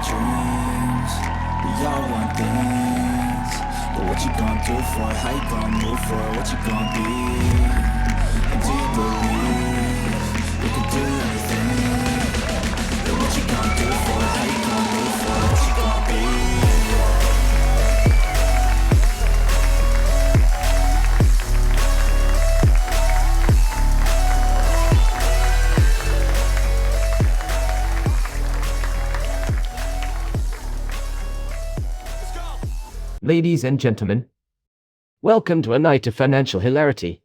dreams. We all want things, but what you gonna do for it? How you gonna move for it? What you gonna be? And do you believe you can do anything? But what you gonna do for it? How you gonna move for it? What you gonna be? Ladies and gentlemen, welcome to a night of financial hilarity.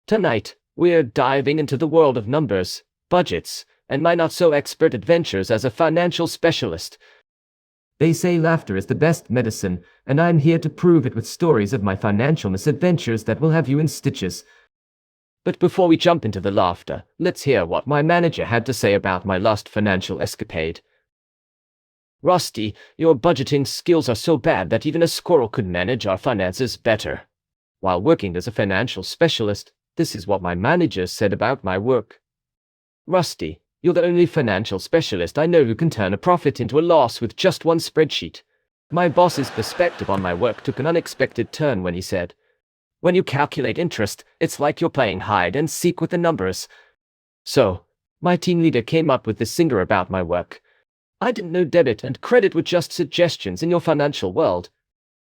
Tonight, we're diving into the world of numbers, budgets, and my not-so-expert adventures as a financial specialist. They say laughter is the best medicine, and I'm here to prove it with stories of my financial misadventures that will have you in stitches. But before we jump into the laughter, let's hear what my manager had to say about my last financial escapade. Rusty, your budgeting skills are so bad that even a squirrel could manage our finances better. While working as a financial specialist, this is what my manager said about my work. Rusty, you're the only financial specialist I know who can turn a profit into a loss with just one spreadsheet. My boss's perspective on my work took an unexpected turn when he said, "When you calculate interest, it's like you're playing hide and seek with the numbers." So, my team leader came up with this singer about my work. I didn't know debit and credit were just suggestions in your financial world.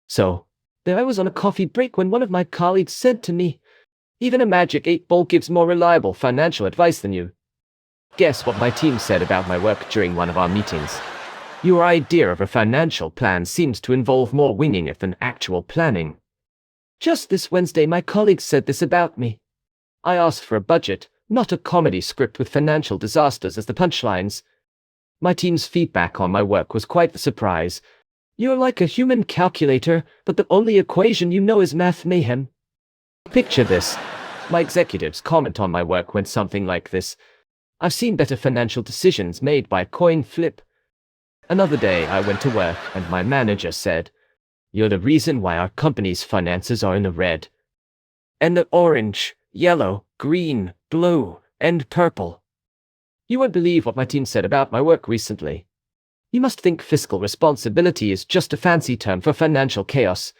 So, there I was on a coffee break when one of my colleagues said to me, "Even a magic 8-ball gives more reliable financial advice than you." Guess what my team said about my work during one of our meetings? Your idea of a financial plan seems to involve more winging it than actual planning. Just this Wednesday, my colleagues said this about me. I asked for a budget, not a comedy script with financial disasters as the punchlines. My team's feedback on my work was quite the surprise. You're like a human calculator, but the only equation you know is math mayhem. Picture this. My executives' comment on my work went something like this. I've seen better financial decisions made by coin flip. Another day I went to work and my manager said, "You're the reason why our company's finances are in the red. And the orange, yellow, green, blue, and purple." You won't believe what my team said about my work recently. You must think fiscal responsibility is just a fancy term for financial chaos.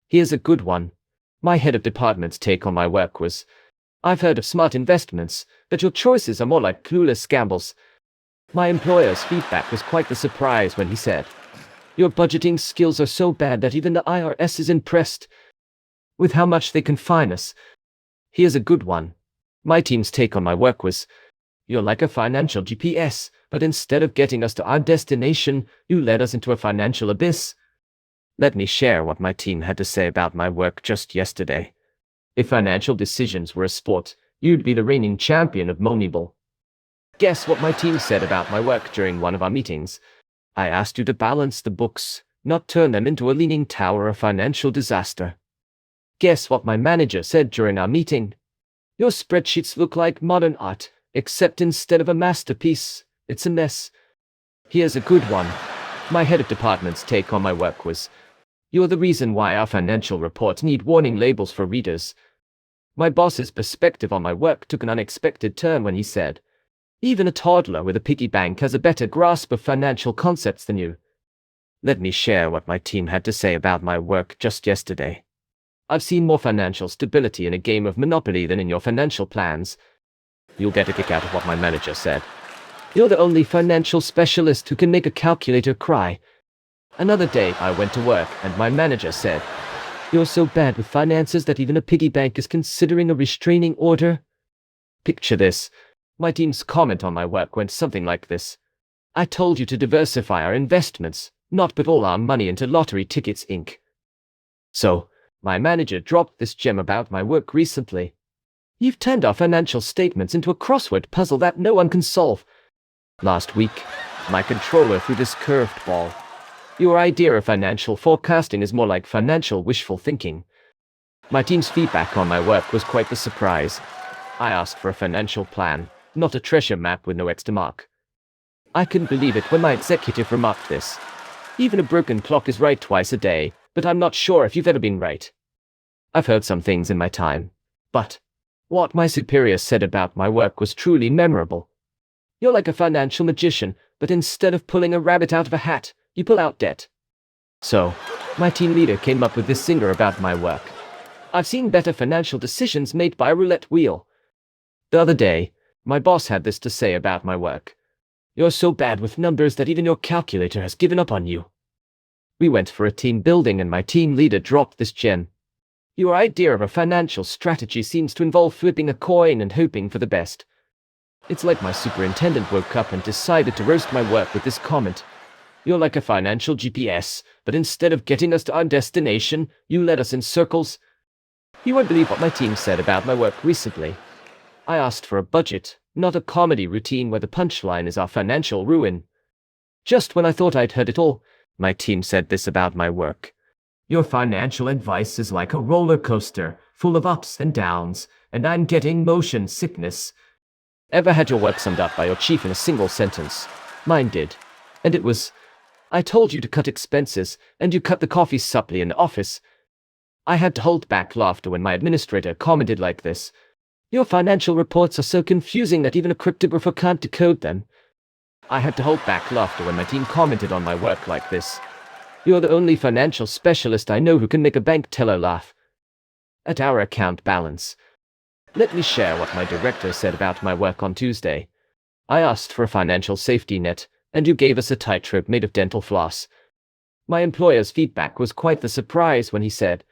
Here's a good one. My head of department's take on my work was, "I've heard of smart investments, but your choices are more like clueless gambles." My employer's feedback was quite the surprise when he said, "Your budgeting skills are so bad that even the IRS is impressed with how much they can fine us." Here's a good one. My team's take on my work was, "You're like a financial GPS, but instead of getting us to our destination, you led us into a financial abyss." Let me share what my team had to say about my work just yesterday. If financial decisions were a sport, you'd be the reigning champion of Moneyball. Guess what my team said about my work during one of our meetings? I asked you to balance the books, not turn them into a leaning tower of financial disaster. Guess what my manager said during our meeting? Your spreadsheets look like modern art, except instead of a masterpiece, it's a mess. Here's a good one. My head of department's take on my work was, "You're the reason why our financial reports need warning labels for readers." My boss's perspective on my work took an unexpected turn when he said, "Even a toddler with a piggy bank has a better grasp of financial concepts than you." Let me share what my team had to say about my work just yesterday. I've seen more financial stability in a game of Monopoly than in your financial plans. You'll get a kick out of what my manager said. You're the only financial specialist who can make a calculator cry. Another day I went to work and my manager said, "You're so bad with finances that even a piggy bank is considering a restraining order." Picture this. My team's comment on my work went something like this. "I told you to diversify our investments, not put all our money into lottery tickets, Inc." So, my manager dropped this gem about my work recently. "You've turned our financial statements into a crossword puzzle that no one can solve." Last week, my controller threw this curved ball. "Your idea of financial forecasting is more like financial wishful thinking." My team's feedback on my work was quite the surprise. I asked for a financial plan, not a treasure map with no extra mark. I couldn't believe it when my executive remarked this. "Even a broken clock is right twice a day, but I'm not sure if you've ever been right." I've heard some things in my time, but what my superior said about my work was truly memorable. You're like a financial magician, but instead of pulling a rabbit out of a hat, you pull out debt. So, my team leader came up with this singer about my work. I've seen better financial decisions made by a roulette wheel. The other day, my boss had this to say about my work. You're so bad with numbers that even your calculator has given up on you. We went for a team building and my team leader dropped this gem. Your idea of a financial strategy seems to involve flipping a coin and hoping for the best. It's like my superintendent woke up and decided to roast my work with this comment. You're like a financial GPS, but instead of getting us to our destination, you led us in circles. You won't believe what my team said about my work recently. I asked for a budget, not a comedy routine where the punchline is our financial ruin. Just when I thought I'd heard it all, my team said this about my work. Your financial advice is like a roller coaster, full of ups and downs, and I'm getting motion sickness. Ever had your work summed up by your chief in a single sentence? Mine did. And it was, I told you to cut expenses, and you cut the coffee supply in the office. I had to hold back laughter when my administrator commented like this. Your financial reports are so confusing that even a cryptographer can't decode them. I had to hold back laughter when my team commented on my work like this. You're the only financial specialist I know who can make a bank teller laugh. At our account balance. Let me share what my director said about my work on Tuesday. I asked for a financial safety net, and you gave us a tightrope made of dental floss. My employer's feedback was quite the surprise when he said,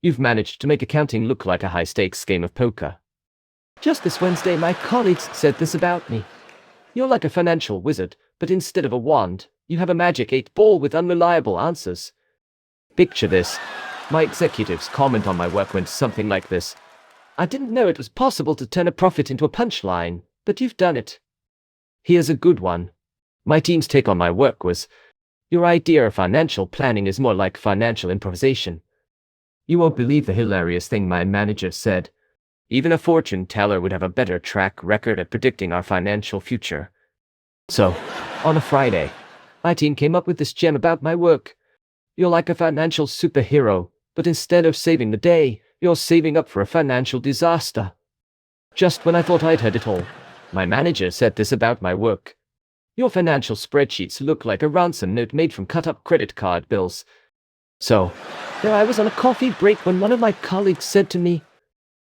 You've managed to make accounting look like a high-stakes game of poker. Just this Wednesday, my colleagues said this about me. You're like a financial wizard, but instead of a wand, you have a magic 8-ball with unreliable answers. Picture this. My executives' comment on my work went something like this. I didn't know it was possible to turn a profit into a punchline, but you've done it. Here's a good one. My team's take on my work was, Your idea of financial planning is more like financial improvisation. You won't believe the hilarious thing my manager said. Even a fortune teller would have a better track record at predicting our financial future. So, on a Friday, my team came up with this gem about my work. You're like a financial superhero, but instead of saving the day, you're saving up for a financial disaster. Just when I thought I'd heard it all, my manager said this about my work. Your financial spreadsheets look like a ransom note made from cut-up credit card bills. So, there I was on a coffee break when one of my colleagues said to me,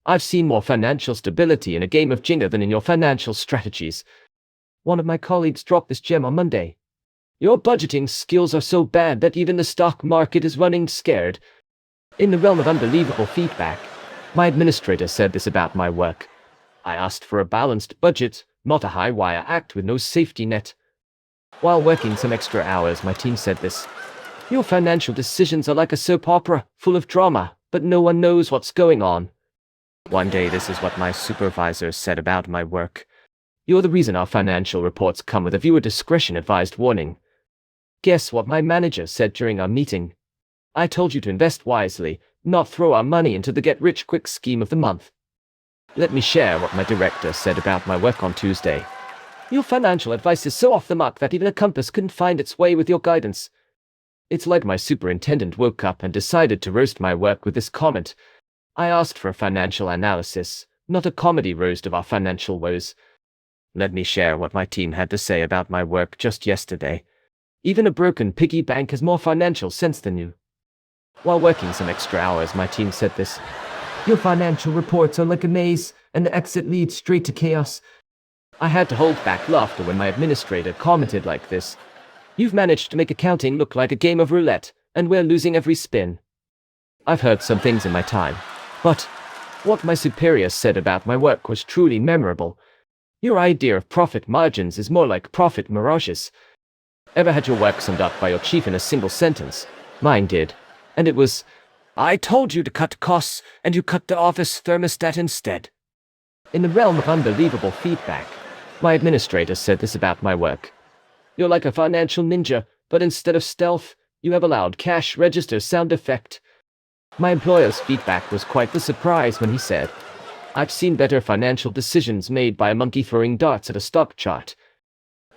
I've seen more financial stability in a game of Jenga than in your financial strategies. One of my colleagues dropped this gem on Monday. Your budgeting skills are so bad that even the stock market is running scared. In the realm of unbelievable feedback, my administrator said this about my work. I asked for a balanced budget, not a high-wire act with no safety net. While working some extra hours, my team said this. Your financial decisions are like a soap opera, full of drama, but no one knows what's going on. One day, this is what my supervisor said about my work. You're the reason our financial reports come with a viewer discretion advised warning. Guess what my manager said during our meeting? I told you to invest wisely, not throw our money into the get-rich-quick scheme of the month. Let me share what my director said about my work on Tuesday. Your financial advice is so off the mark that even a compass couldn't find its way with your guidance. It's like my superintendent woke up and decided to roast my work with this comment. I asked for a financial analysis, not a comedy roast of our financial woes. Let me share what my team had to say about my work just yesterday. Even a broken piggy bank has more financial sense than you. While working some extra hours, my team said this. Your financial reports are like a maze, and the exit leads straight to chaos. I had to hold back laughter when my administrator commented like this. You've managed to make accounting look like a game of roulette, and we're losing every spin. I've heard some things in my time, but what my superiors said about my work was truly memorable. Your idea of profit margins is more like profit mirages. Ever had your work summed up by your chief in a single sentence? Mine did. And it was, I told you to cut costs, and you cut the office thermostat instead. In the realm of unbelievable feedback, my administrator said this about my work. You're like a financial ninja, but instead of stealth, you have a loud cash register sound effect. My employer's feedback was quite the surprise when he said, I've seen better financial decisions made by a monkey throwing darts at a stock chart.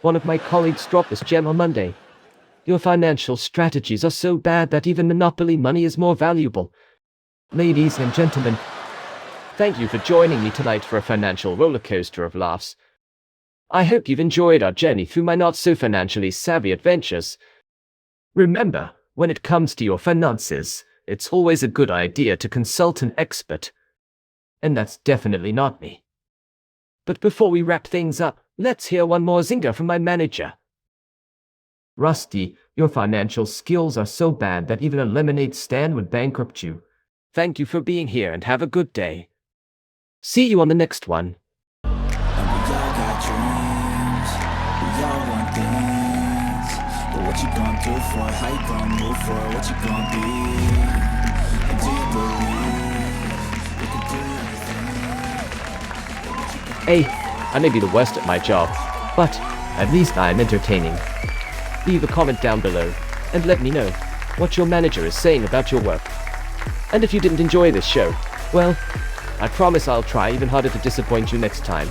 One of my colleagues dropped this gem on Monday. Your financial strategies are so bad that even monopoly money is more valuable. Ladies and gentlemen, thank you for joining me tonight for a financial rollercoaster of laughs. I hope you've enjoyed our journey through my not-so-financially savvy adventures. Remember, when it comes to your finances, it's always a good idea to consult an expert. And that's definitely not me. But before we wrap things up, let's hear one more zinger from my manager. Rusty, your financial skills are so bad that even a lemonade stand would bankrupt you. Thank you for being here and have a good day. See you on the next one. And we all got dreams, we all want things. But what you gonna do for it? How you gonna move for it? What you gonna be? And do you believe you can do anything? Hey, I may be the worst at my job, but at least I'm entertaining. Leave a comment down below and let me know what your manager is saying about your work. And if you didn't enjoy this show, well, I promise I'll try even harder to disappoint you next time.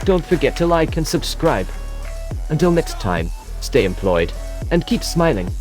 Don't forget to like and subscribe. Until next time, stay employed and keep smiling.